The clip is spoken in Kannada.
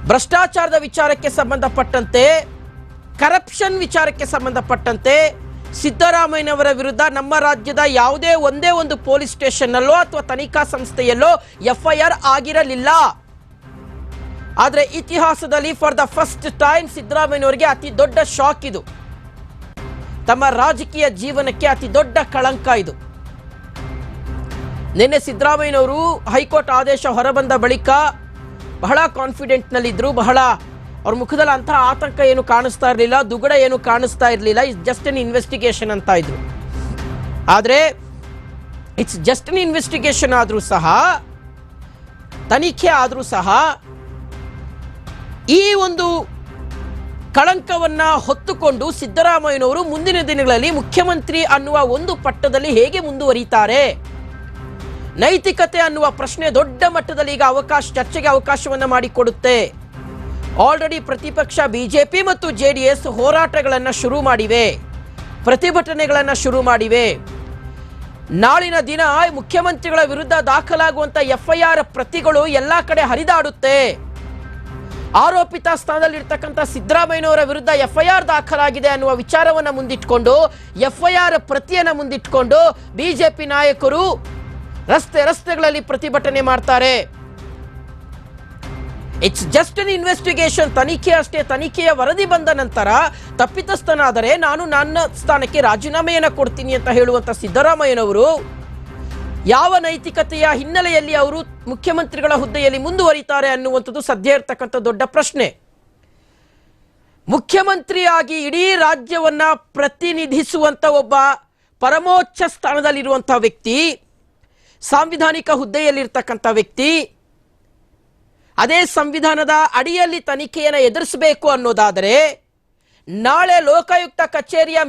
ಭ್ರಷ್ಟಾಚಾರದ ವಿಚಾರಕ್ಕೆ ಸಂಬಂಧಪಟ್ಟಂತೆ, ಕರಪ್ಷನ್ ವಿಚಾರಕ್ಕೆ ಸಂಬಂಧಪಟ್ಟಂತೆ ಸಿದ್ದರಾಮಯ್ಯನವರ ವಿರುದ್ಧ ನಮ್ಮ ರಾಜ್ಯದ ಯಾವುದೇ ಒಂದೇ ಒಂದು ಪೊಲೀಸ್ ಸ್ಟೇಷನ್ನಲ್ಲೋ ಅಥವಾ ತನಿಖಾ ಸಂಸ್ಥೆಯಲ್ಲೋ FIR ಆಗಿರಲಿಲ್ಲ. ಆದರೆ ಇತಿಹಾಸದಲ್ಲಿ ಫಾರ್ ದ ಫಸ್ಟ್ ಟೈಮ್ ಸಿದ್ದರಾಮಯ್ಯನವರಿಗೆ ಅತಿ ದೊಡ್ಡ ಶಾಕ್ ಇದು. ತಮ್ಮ ರಾಜಕೀಯ ಜೀವನಕ್ಕೆ ಅತಿ ದೊಡ್ಡ ಕಳಂಕ ಇದು. ನಿನ್ನೆ ಸಿದ್ದರಾಮಯ್ಯನವರು ಹೈಕೋರ್ಟ್ ಆದೇಶ ಹೊರಬಂದ ಬಳಿಕ ಬಹಳ ಕಾನ್ಫಿಡೆಂಟ್ನಲ್ಲಿದ್ದರು. ಬಹಳ ಅವ್ರ ಮುಖದಲ್ಲಿ ಅಂತಹ ಆತಂಕ ಏನು ಕಾಣಿಸ್ತಾ ಇರಲಿಲ್ಲ, ದುಗುಡ ಏನು ಕಾಣಿಸ್ತಾ ಇರಲಿಲ್ಲ. ಇಟ್ಸ್ ಜಸ್ಟ್ ಎನ್ ಇನ್ವೆಸ್ಟಿಗೇಷನ್ ಅಂತ ಇದ್ರು. ಆದರೆ ಇಟ್ಸ್ ಜಸ್ಟ್ ಎನ್ ಇನ್ವೆಸ್ಟಿಗೇಷನ್ ಆದರೂ ಸಹ, ತನಿಖೆ ಆದರೂ ಸಹ ಈ ಒಂದು ಕಳಂಕವನ್ನ ಹೊತ್ತುಕೊಂಡು ಸಿದ್ದರಾಮಯ್ಯನವರು ಮುಂದಿನ ದಿನಗಳಲ್ಲಿ ಮುಖ್ಯಮಂತ್ರಿ ಅನ್ನುವ ಒಂದು ಪಟ್ಟದಲ್ಲಿ ಹೇಗೆ ಮುಂದುವರಿತಾರೆ, ನೈತಿಕತೆ ಅನ್ನುವ ಪ್ರಶ್ನೆ ದೊಡ್ಡ ಮಟ್ಟದಲ್ಲಿ ಈಗ ಚರ್ಚೆಗೆ ಅವಕಾಶವನ್ನು ಮಾಡಿಕೊಡುತ್ತೆ. ಆಲ್ರೆಡಿ ಪ್ರತಿಪಕ್ಷ ಬಿಜೆಪಿ ಮತ್ತು JDS ಹೋರಾಟಗಳನ್ನು ಶುರು ಮಾಡಿವೆ, ಪ್ರತಿಭಟನೆಗಳನ್ನು ಶುರು ಮಾಡಿವೆ. ನಾಳಿನ ದಿನ ಮುಖ್ಯಮಂತ್ರಿಗಳ ವಿರುದ್ಧ ದಾಖಲಾಗುವಂಥ FIR ಪ್ರತಿಗಳು ಎಲ್ಲ ಕಡೆ ಹರಿದಾಡುತ್ತೆ. ಆರೋಪಿತ ಸ್ಥಾನದಲ್ಲಿರ್ತಕ್ಕಂಥ ಸಿದ್ದರಾಮಯ್ಯನವರ ವಿರುದ್ಧ FIR ದಾಖಲಾಗಿದೆ ಅನ್ನುವ ವಿಚಾರವನ್ನು ಮುಂದಿಟ್ಕೊಂಡು, FIR ಪ್ರತಿಯನ್ನು ಮುಂದಿಟ್ಕೊಂಡು ಬಿಜೆಪಿ ನಾಯಕರು ರಸ್ತೆಗಳಲ್ಲಿ ಪ್ರತಿಭಟನೆ ಮಾಡ್ತಾರೆ. ಇಟ್ಸ್ ಜಸ್ಟ್ ಅನ್ ಇನ್ವೆಸ್ಟಿಗೇಷನ್, ತನಿಖೆ ಅಷ್ಟೇ. ತನಿಖೆಯ ವರದಿ ಬಂದ ನಂತರ ತಪ್ಪಿತಸ್ಥನಾದರೆ ನಾನು ನನ್ನ ಸ್ಥಾನಕ್ಕೆ ರಾಜೀನಾಮೆಯನ್ನು ಕೊಡ್ತೀನಿ ಅಂತ ಹೇಳುವಂಥ ಸಿದ್ದರಾಮಯ್ಯನವರು ಯಾವ ನೈತಿಕತೆಯ ಹಿನ್ನೆಲೆಯಲ್ಲಿ ಅವರು ಮುಖ್ಯಮಂತ್ರಿಗಳ ಹುದ್ದೆಯಲ್ಲಿ ಮುಂದುವರಿತಾರೆ ಅನ್ನುವಂಥದ್ದು ಸದ್ಯ ಇರತಕ್ಕಂಥ ದೊಡ್ಡ ಪ್ರಶ್ನೆ. ಮುಖ್ಯಮಂತ್ರಿಯಾಗಿ ಇಡೀ ರಾಜ್ಯವನ್ನ ಪ್ರತಿನಿಧಿಸುವಂತ ಒಬ್ಬ ಪರಮೋಚ್ಚ ಸ್ಥಾನದಲ್ಲಿರುವಂಥ ವ್ಯಕ್ತಿ, ಸಾಂವಿಧಾನಿಕ ಹುದ್ದೆಯಲ್ಲಿರ್ತಕ್ಕಂಥ ವ್ಯಕ್ತಿ, ಅದೇ ಸಂವಿಧಾನದ ಅಡಿಯಲ್ಲಿ ತನಿಖೆಯನ್ನು ಎದುರಿಸಬೇಕು ಅನ್ನೋದಾದರೆ ನಾಳೆ ಲೋಕಾಯುಕ್ತ ಕಚೇರಿಯ